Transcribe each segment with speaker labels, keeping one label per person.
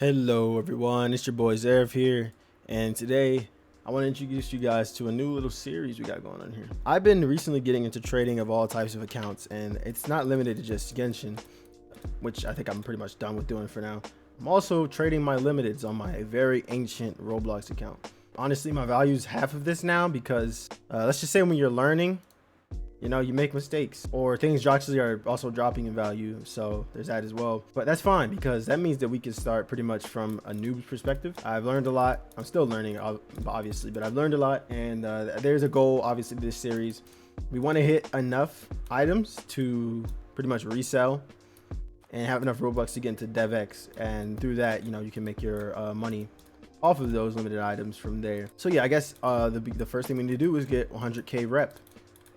Speaker 1: Hello everyone, it's your boy Zereph here, and today I want to introduce you guys to a new little series we got going on here. I've been recently getting into trading of all types of accounts, and it's not limited to just Genshin, which I think I'm pretty much done with doing for now. I'm also trading my limiteds on my very ancient Roblox account. Honestly, my value is half of this now because let's just say when you're learning, you make mistakes or things actually are also dropping in value. So there's that as well. But that's fine because that means that we can start pretty much from a noob perspective. I've learned a lot. I'm still learning, obviously, but I've learned a lot. And there's a goal, obviously, this series. We want to hit enough items to pretty much resell and have enough Robux to get into DevX. And through that, you can make your money off of those limited items from there. So yeah, I guess the first thing we need to do is get 100K rep.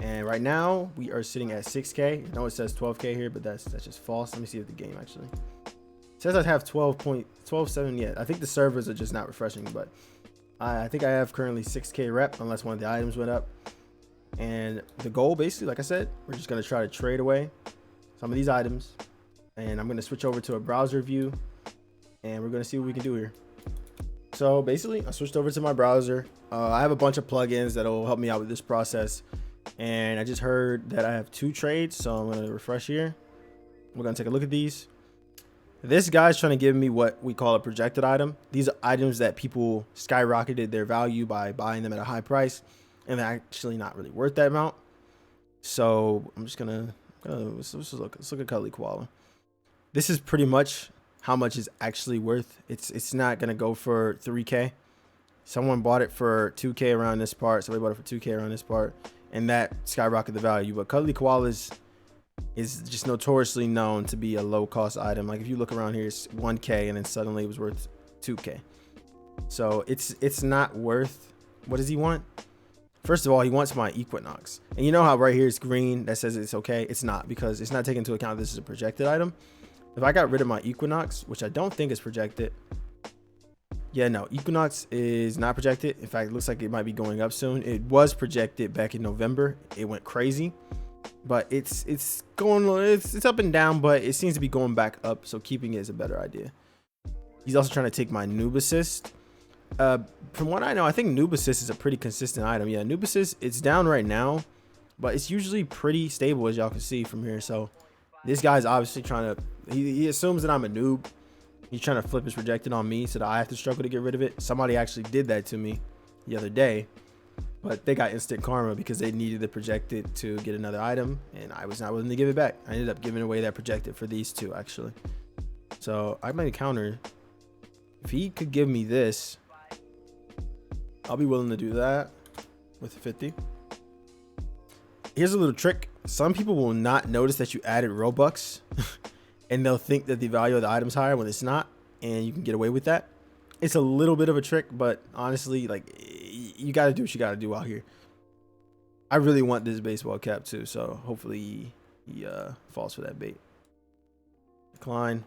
Speaker 1: And right now we are sitting at 6K. I know it says 12K here, but that's just false. Let me see if the game actually says I have 12.127 yet. I think the servers are just not refreshing, but I think I have currently 6K rep unless one of the items went up. And the goal, basically, like I said, we're just gonna try to trade away some of these items, and I'm gonna switch over to a browser view, and we're gonna see what we can do here. So basically, I switched over to my browser. I have a bunch of plugins that'll help me out with this process. And I just heard that I have 2 trades, so I'm going to refresh here. We're going to take a look at these. This guy's trying to give me what we call a projected item. These are items that people skyrocketed their value by buying them at a high price, and they're actually not really worth that amount. So I'm just gonna let's look at Cuddly Koala. This is pretty much how much is actually worth. It's not gonna go for 3K. Someone bought it for 2K around this part. Somebody bought it for 2K around this part, and that skyrocketed the value. But Cuddly Koala is just notoriously known to be a low cost item. Like if you look around here, it's 1K and then suddenly it was worth 2K. So it's not worth. What does he want? First of all, he wants my Equinox. And you know how right here it's green that says it's okay? It's not, because it's not taking into account this is a projected item. If I got rid of my Equinox, which I don't think is projected. Yeah, no, Equinox is not projected. In fact, it looks like it might be going up soon. It was projected back in November. It went crazy, but it's up and down, but it seems to be going back up. So keeping it is a better idea. He's also trying to take my Noob Assist. From what I know, I think Noob Assist is a pretty consistent item. Yeah, Noob Assist, it's down right now, but it's usually pretty stable, as y'all can see from here. So this guy's obviously trying to, he assumes that I'm a noob. He's trying to flip his projected on me so that I have to struggle to get rid of it. Somebody actually did that to me the other day, but they got instant karma because they needed the projected to get another item, and I was not willing to give it back. I ended up giving away that projected for these 2 actually. So I might counter. If he could give me this, I'll be willing to do that with 50. Here's a little trick. Some people will not notice that you added Robux and they'll think that the value of the item's higher when it's not, and you can get away with that. It's a little bit of a trick, but honestly, like, you got to do what you got to do out here. I really want this baseball cap too, so hopefully he falls for that bait. Decline.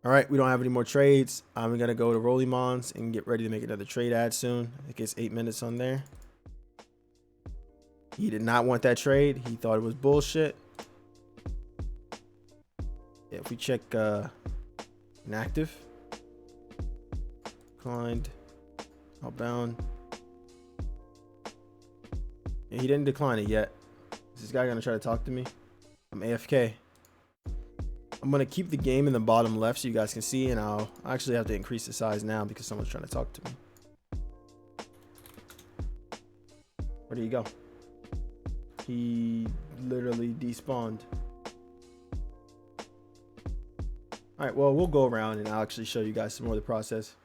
Speaker 1: All right, we don't have any more trades. I'm gonna go to Rollymons and get ready to make another trade ad soon. I think it's 8 minutes on there. He did not want that trade. He thought it was bullshit. Yeah, if we check inactive, declined, outbound. Yeah, he didn't decline it yet. Is this guy gonna try to talk to me? I'm AFK. I'm gonna keep the game in the bottom left so you guys can see, and I'll actually have to increase the size now because someone's trying to talk to me. Where did he go? He literally despawned. All right, well, we'll go around and I'll actually show you guys some more of the process.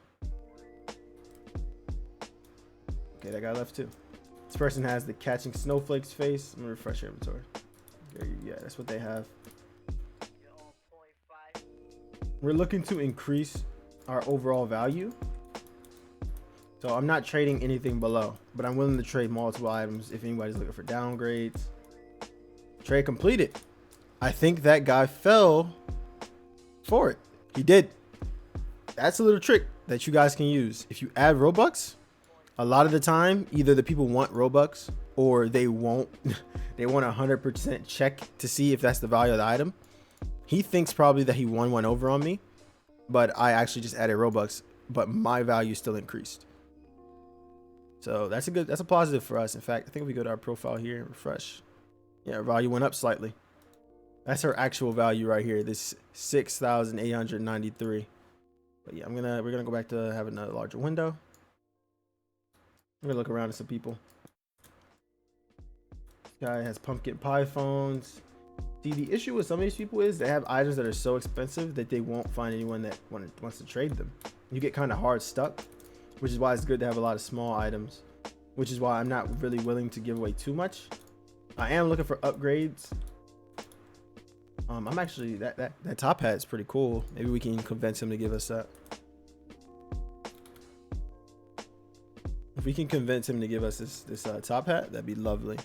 Speaker 1: Okay, that guy left too. This person has the catching snowflakes face. I'm gonna refresh your inventory. Yeah, that's what they have. We're looking to increase our overall value. So I'm not trading anything below, but I'm willing to trade multiple items if anybody's looking for downgrades. Trade completed. I think that guy fell for it. He did. That's a little trick that you guys can use. If you add Robux, a lot of the time, either the people want Robux or they won't. They want a 100% check to see if that's the value of the item. He thinks probably that he won one over on me. but I actually just added Robux, but my value still increased. So that's a positive for us. In fact, I think if we go to our profile here and refresh, yeah, our value went up slightly. That's our actual value right here. This 6,893. But yeah, we're gonna go back to having a larger window. I'm gonna look around at some people. This guy has pumpkin pie phones. See, the issue with some of these people is they have items that are so expensive that they won't find anyone that wants to trade them. You get kind of hard stuck, which is why it's good to have a lot of small items, which is why I'm not really willing to give away too much. I am looking for upgrades. I'm actually, that top hat is pretty cool. Maybe we can convince him to give us that. If we can convince him to give us this top hat, that'd be lovely.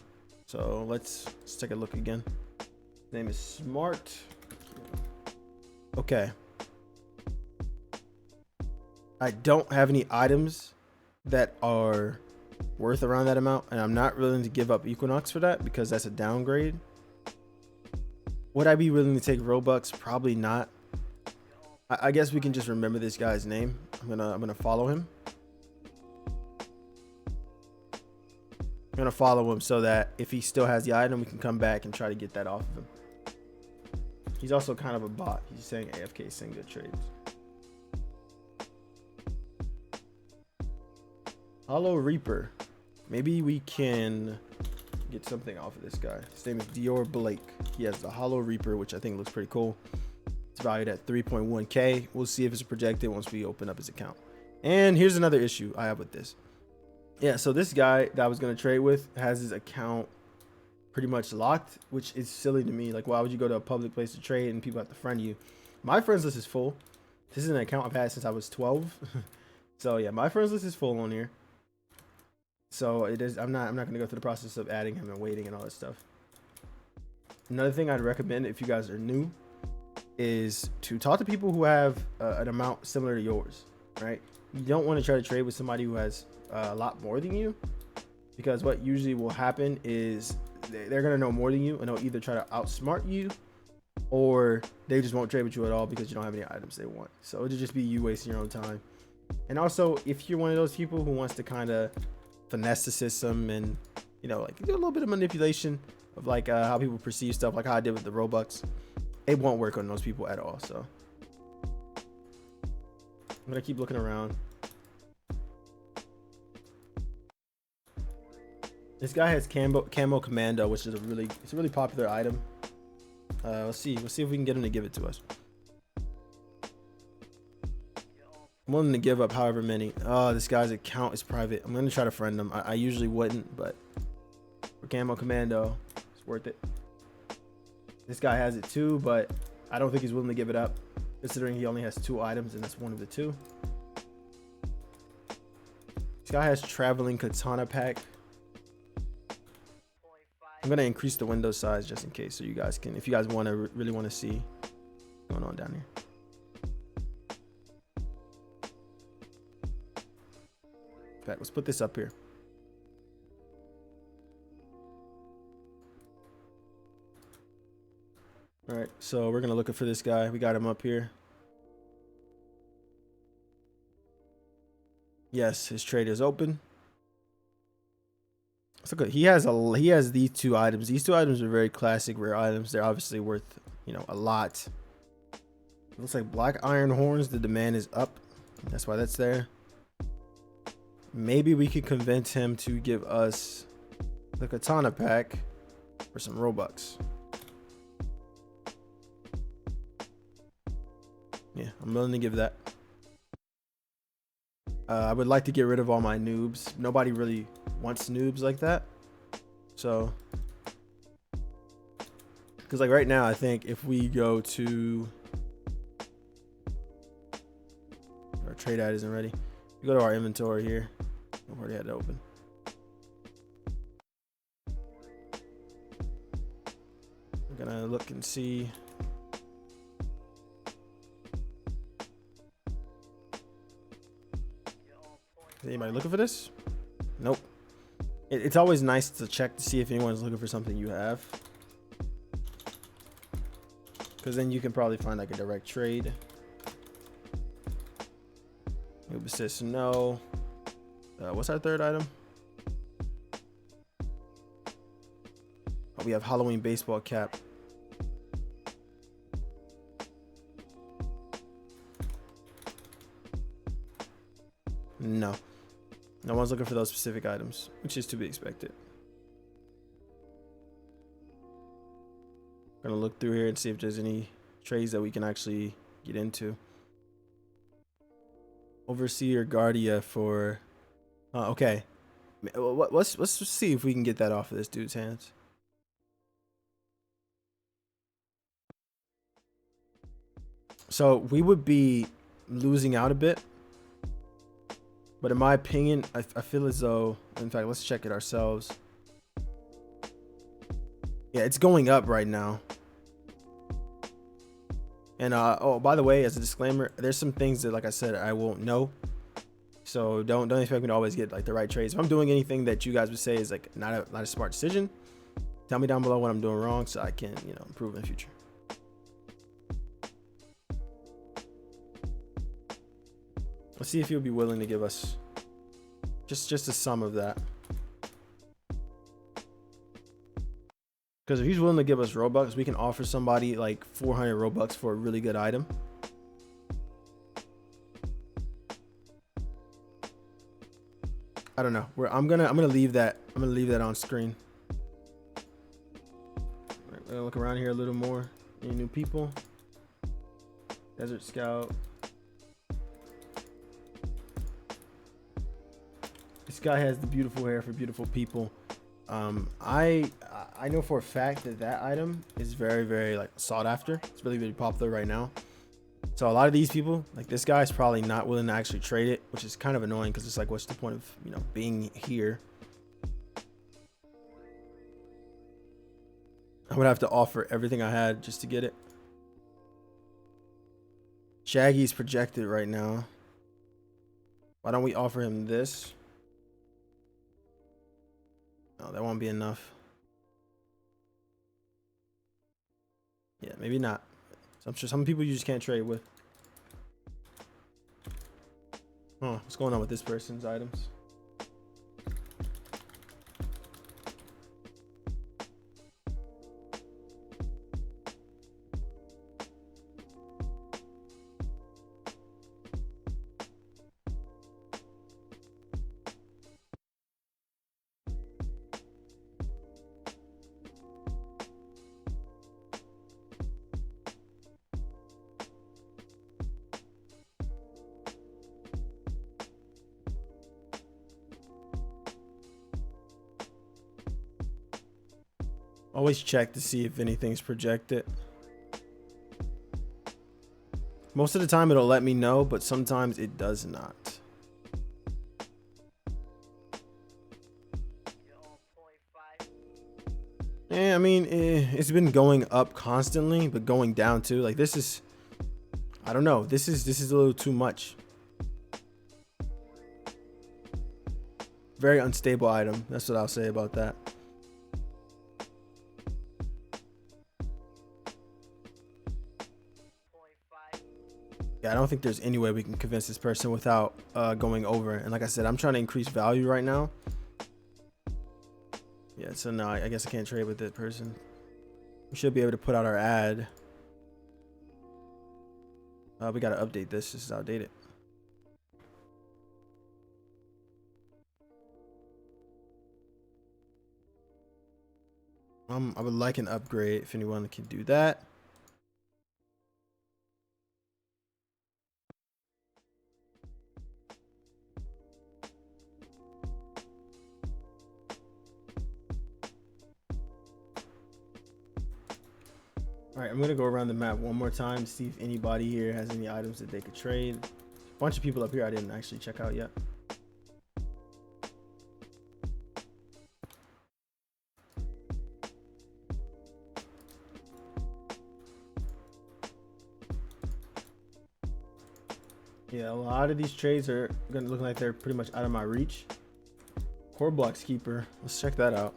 Speaker 1: So let's take a look again. His name is Smart. Okay. I don't have any items that are worth around that amount, and I'm not willing to give up Equinox for that because that's a downgrade. Would I be willing to take Robux? Probably not. I guess we can just remember this guy's name. I'm gonna follow him. I'm gonna follow him so that if he still has the item, we can come back and try to get that off of him. He's also kind of a bot. He's saying AFK single trades. Hollow Reaper. Maybe we can get something off of this guy. His name is Dior Blake. He has the Hollow Reaper, which I think looks pretty cool. It's valued at 3.1k. We'll see if it's projected once we open up his account. And here's another issue I have with this. Yeah, so this guy that I was going to trade with has his account pretty much locked, which is silly to me. Like, why would you go to a public place to trade and people have to friend you? My friends list is full. This is an account I've had since I was 12. So yeah, my friends list is full on here. So it is. I'm not going to go through the process of adding him and waiting and all that stuff. Another thing I'd recommend if you guys are new is to talk to people who have an amount similar to yours, right? You don't want to try to trade with somebody who has a lot more than you, because what usually will happen is they're going to know more than you, and they'll either try to outsmart you or they just won't trade with you at all because you don't have any items they want. So it'll just be you wasting your own time. And also, if you're one of those people who wants to kind of finesse the system and, you know, like do a little bit of manipulation of like how people perceive stuff, like how I did with the Robux, it won't work on those people at all. So I'm gonna keep looking around. This guy has camo commando, which is a really popular item. Let's see if we can get him to give it to us. I'm willing to give up however many. Oh, this guy's account is private. I'm gonna try to friend him. I usually wouldn't, but for camo commando, it's worth it. This guy has it too, but I don't think he's willing to give it up, considering he only has 2 items and that's one of the 2. This guy has traveling katana pack. I'm gonna increase the window size just in case, so you guys can, if you guys want to really want to see what's going on down here. In fact, let's put this up here. All right, so we're gonna look for this guy. We got him up here. Yes, his trade is open. So good. He has these 2 items. These 2 items are very classic rare items. They're obviously worth, you know, a lot. It looks like black iron horns. The demand is up. That's why that's there. Maybe we could convince him to give us the katana pack for some Robux. Yeah, I'm willing to give that. I would like to get rid of all my noobs. Nobody really wants noobs like that. So, because like right now, I think if we go to our trade ad isn't ready. We go to our inventory here. I've already had it open. I'm gonna look and see. Is anybody looking for this? Nope. It's always nice to check to see if anyone's looking for something you have, because then you can probably find like a direct trade. Noob assists, no. What's our third item? Oh, we have Halloween baseball cap. No. No one's looking for those specific items, which is to be expected. Gonna look through here and see if there's any trades that we can actually get into. Overseer Guardia for okay. Let's see if we can get that off of this dude's hands. So we would be losing out a bit, but in my opinion, I feel as though, in fact, let's check it ourselves. Yeah, it's going up right now. And oh, by the way, as a disclaimer, there's some things that, like I said, I won't know. So don't expect me to always get like the right trades. If I'm doing anything that you guys would say is like not a smart decision, tell me down below what I'm doing wrong so I can, you know, improve in the future. Let's see if he'll be willing to give us just a sum of that. Because if he's willing to give us Robux, we can offer somebody like 400 Robux for a really good item. I don't know. I'm gonna leave that. I'm gonna leave that on screen. We're gonna look around here a little more. Any new people? Desert Scout. This guy has the beautiful hair for beautiful people. I know for a fact that item is very like sought after. It's really popular right now. So a lot of these people, like this guy, is probably not willing to actually trade it, which is kind of annoying because it's like, what's the point of, you know, being here? I would have to offer everything I had just to get it. Shaggy's projected right now. Why don't we offer him this? No, that won't be enough. Yeah, maybe not. So I'm sure some people you just can't trade with. Oh, what's going on with this person's items? Always check to see if anything's projected. Most of the time it'll let me know, but sometimes it does not. Yeah, I mean, it's been going up constantly, but going down too. Like this is, I don't know. This is a little too much. Very unstable item. That's what I'll say about that. Yeah, I don't think there's any way we can convince this person without going over. And like I said, I'm trying to increase value right now. Yeah, so no, I guess I can't trade with that person. We should be able to put out our ad. We got to update this. This is outdated. I would like an upgrade if anyone can do that. All right, I'm gonna go around the map one more time to see if anybody here has any items that they could trade. A bunch of people up here I didn't actually check out yet. Yeah, a lot of these trades are gonna look like they're pretty much out of my reach. Core Blocks Keeper, let's check that out.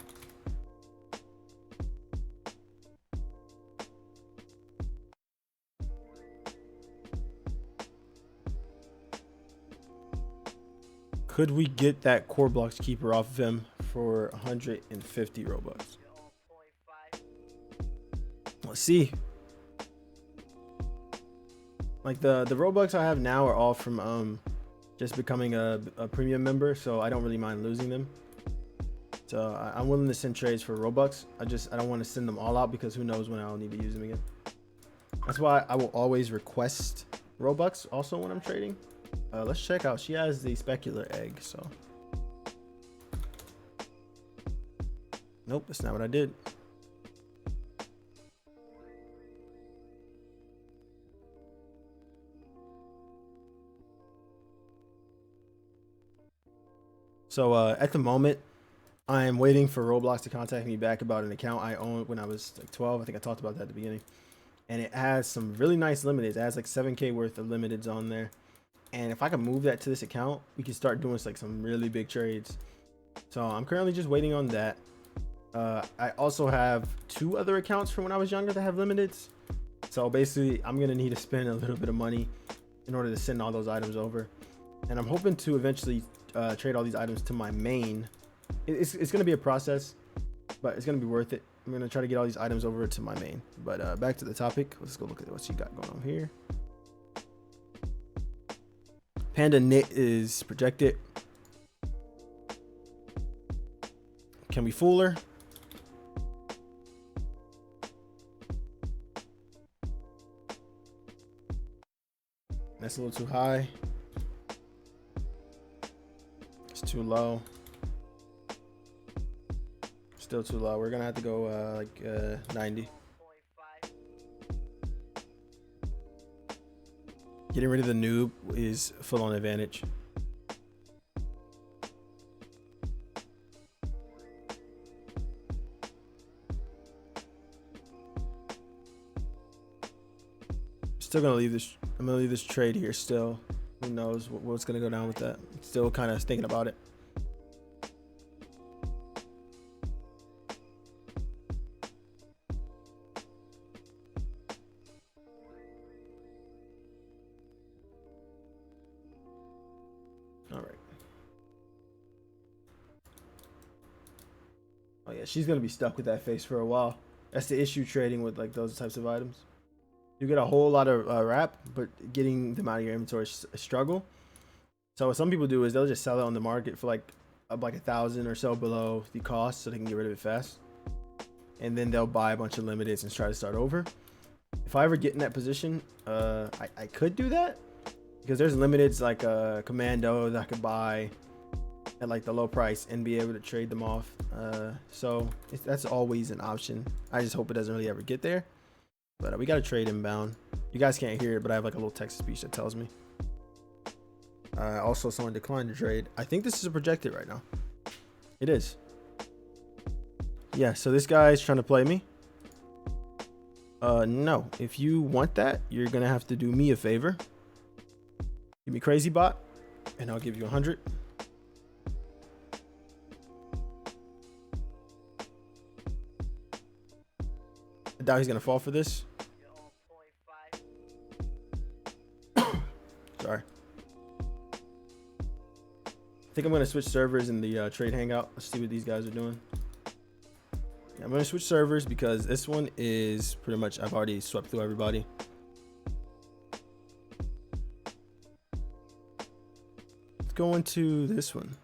Speaker 1: Could we get that core blocks keeper off of him for 150 Robux? Let's see. Like the Robux I have now are all from just becoming a premium member, so I don't really mind losing them. So I'm willing to send trades for Robux. I don't want to send them all out because who knows when I'll need to use them again. That's why I will always request Robux also when I'm trading. Let's check out. She has the specular egg, so. Nope, that's not what I did. So at the moment, I am waiting for Roblox to contact me back about an account I owned when I was like 12. I think I talked about that at the beginning. And it has some really nice limiteds. It has like 7K worth of limiteds on there. And if I can move that to this account, we can start doing like some really big trades. So I'm currently just waiting on that. I also have 2 other accounts from when I was younger that have limiteds. So basically, I'm going to need to spend a little bit of money in order to send all those items over. And I'm hoping to eventually trade all these items to my main. It's going to be a process, but it's going to be worth it. I'm going to try to get all these items over to my main. But back to the topic. Let's go look at what she got going on here. Panda knit is projected. Can we fool her? That's a little too high. It's too low. Still too low. We're gonna have to go like 90. Getting rid of the noob is full on advantage. Still gonna leave this. I'm gonna leave this trade here still. Who knows what's gonna go down with that? Still kind of thinking about it. All right. Oh yeah, she's gonna be stuck with that face for a while. That's the issue trading with like those types of items. You get a whole lot of wrap, but getting them out of your inventory is a struggle. So what some people do is they'll just sell it on the market for like 1,000 or so below the cost, so they can get rid of it fast. And then they'll buy a bunch of limiteds and try to start over. If I ever get in that position, I could do that because there's limiteds like a commando that I could buy at like the low price and be able to trade them off. So that's always an option. I just hope it doesn't really ever get there. But we got a trade inbound. You guys can't hear it, but I have like a little text speech that tells me. Also, someone declined to trade. I think this is a projected right now. It is. Yeah, so this guy is trying to play me. No. If you want that, you're going to have to do me a favor. Give me crazy bot, and I'll give you 100. I doubt he's going to fall for this. Sorry. I think I'm going to switch servers in the trade hangout. Let's see what these guys are doing. Yeah, I'm going to switch servers because this one is pretty much, I've already swept through everybody. Let's go into this one.